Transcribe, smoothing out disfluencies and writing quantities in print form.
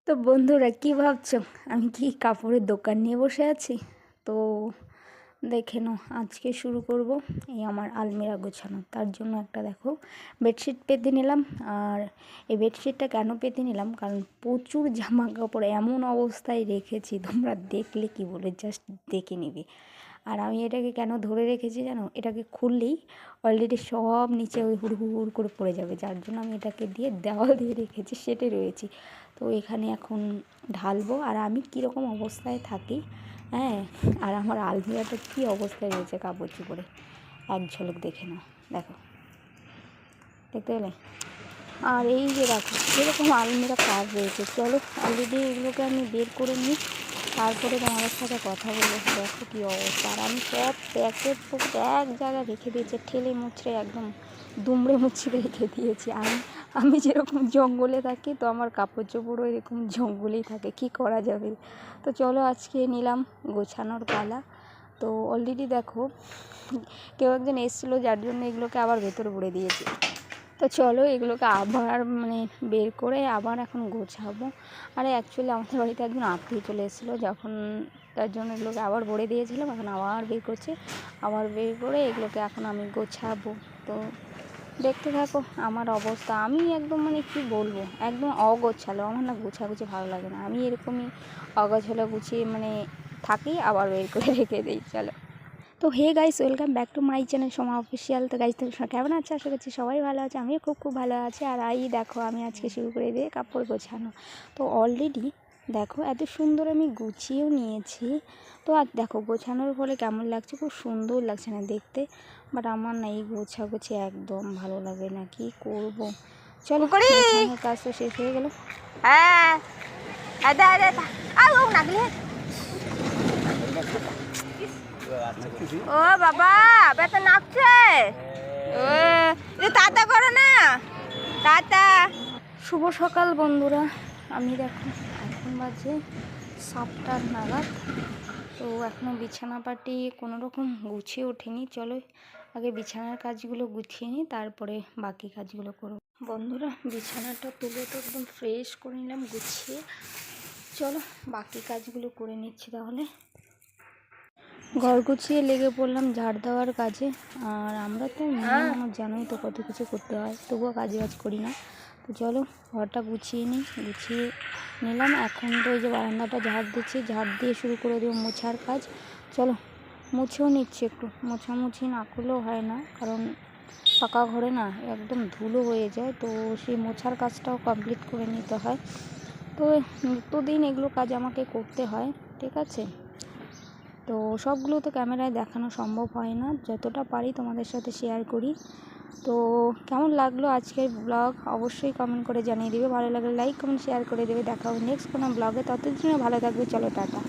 তো বন্ধুরা কি ভাবছো আমি কি কাপড়ের দোকান নিয়ে বসে আছি? তো দেখে নাও, আজকে শুরু করব এই আমার আলমিরা গোছানো। তার জন্য একটা দেখো বেডশিট পেতে নিলাম। আর এই বেডশিটটা কেন পেতে নিলাম, কারণ প্রচুর জামা কাপড় এমন অবস্থায় রেখেছি, তোমরা দেখলে কি বলে জাস্ট দেখে নিবে। আর আমি এটাকে কেন ধরে রেখেছি জানো, এটাকে খুললেই অলরেডি সব নিচে ওই হুড় করে পড়ে যাবে, যার জন্য আমি এটাকে দিয়ে দেওয়াল দিয়ে রেখেছি, সেটে রয়েছি। তো এখানে এখন ঢালবো। আর আমি কীরকম অবস্থায় থাকি, হ্যাঁ, আর আমার আলমিরাটা কী অবস্থায় রয়েছে কাপড় চোপড়ে, এক ঝলক দেখে নাও। দেখো, দেখতে পেলে? আর এই যে দেখো এরকম আলমিরা কাজ রয়েছে। চলো অলরেডি এগুলোকে আমি বের করে নিই, তারপরে তোমাদের সাথে কথা বলবো। দেখো কী অবস্থা। আর আমি সব প্যাকেট এক জায়গায় রেখে দিয়েছি, ঠেলে মুচড়ে একদম দুমড়ে মুচড়ে রেখে দিয়েছি। আমি যেরকম জঙ্গলে থাকি, তো আমার কাপড় চোপড়ও এরকম জঙ্গলেই থাকে, কি করা যাবে। তো চলো আজকে নিলাম গোছানোর পালা। তো অলরেডি দেখো কেউ একজন এসেছিলো, যার জন্য এগুলোকে আবার ভেতরে ভরে দিয়েছি। তো চলো এগুলোকে আবার বের করে আবার এখন গোছাবো। আরে অ্যাকচুয়ালি আমাদের বাড়িতে একজন আত্মীয় চলে এসেছিলো, যখন তার জন্য এগুলোকে আবার ভরে দিয়েছিলাম। এখন আবার বের করছে, আবার বের করে এগুলোকে এখন আমি গোছাবো। তো দেখতে থাকো আমার অবস্থা। আমি একদম কি বলবো, একদম অগোছালো। আমার না গোছাগুছি ভালো লাগে না, আমি এরকমই অগোছালো গুছিয়ে থাকি, আবার বের করে রেখে দিই। চলো। তো hey guys, welcome back to my channel Soma official. তো গাইস তুমি কেমন আছে? আশা করছি সবাই ভালো আছে, আমিও খুব ভালো আছি। আর দেখো আমি আজকে শুরু করে দিয়ে কাপড় গোছানো। তো অলরেডি দেখো এত সুন্দর আমি গুছিয়েও নিয়েছি। তো আর দেখো গোছানোর ফলে কেমন লাগছে, খুব সুন্দর লাগছে না দেখতে। বাট আমার না এই গোছাগুছি একদম ভালো লাগে না, কি করব। চলো গোছানোর কাজ তো শেষ হয়ে গেল। হ্যাঁ ও বাবা ব্যথা নাকছে, তাতা করো না তাতা। শুভ সকাল বন্ধুরা। আমি দেখো এখন বাজে 7টা নাগাদ। তো এখনও বিছানা পাটি কোনো রকম গুছিয়ে ওঠেনি। চলো আগে বিছানার কাজগুলো গুছিয়ে নিই, তারপরে বাকি কাজগুলো করব। বন্ধুরা বিছানাটা তুলে তো একদম ফ্রেশ করে নিলাম গুছিয়ে। চলো বাকি কাজগুলো করে নিচ্ছি তাহলে। ঘর গুছিয়ে লেগে পড়লাম ঝাড় দেওয়ার কাজে। আর আমরা তো আমার জানোই তো কত কিছু করতে হয়, তবুও কাজ করি না। তো চলো ঘরটা গুছিয়ে নিলাম। এখন তো এই যে বারান্দাটা ঝাড় দিচ্ছি, ঝাড় দিয়ে শুরু করে দেবো মোছার কাজ। চলো মুছেও নিচ্ছি, একটু মোছামুছি না করলেও হয় না, কারণ পাকা ঘরে না একদম ধুলো হয়ে যায়। তো সেই মোছার কাজটাও কমপ্লিট করে নিতে হয়। তো নিত্যদিন এগুলো কাজ আমাকে করতে হয়, ঠিক আছে। তো সবগুলো তো ক্যামেরায় দেখানো সম্ভব হয় না, যতটা পারি তোমাদের সাথে শেয়ার করি। তো কেমন লাগলো আজকের ব্লগ অবশ্যই কমেন্ট করে জানিয়ে দেবে। ভালো লাগলে লাইক কমেন্ট শেয়ার করে দেবে। দেখা হবে নেক্সট কোনো ব্লগে, ততদিনে ভালো থাকবে। চলো টাটা।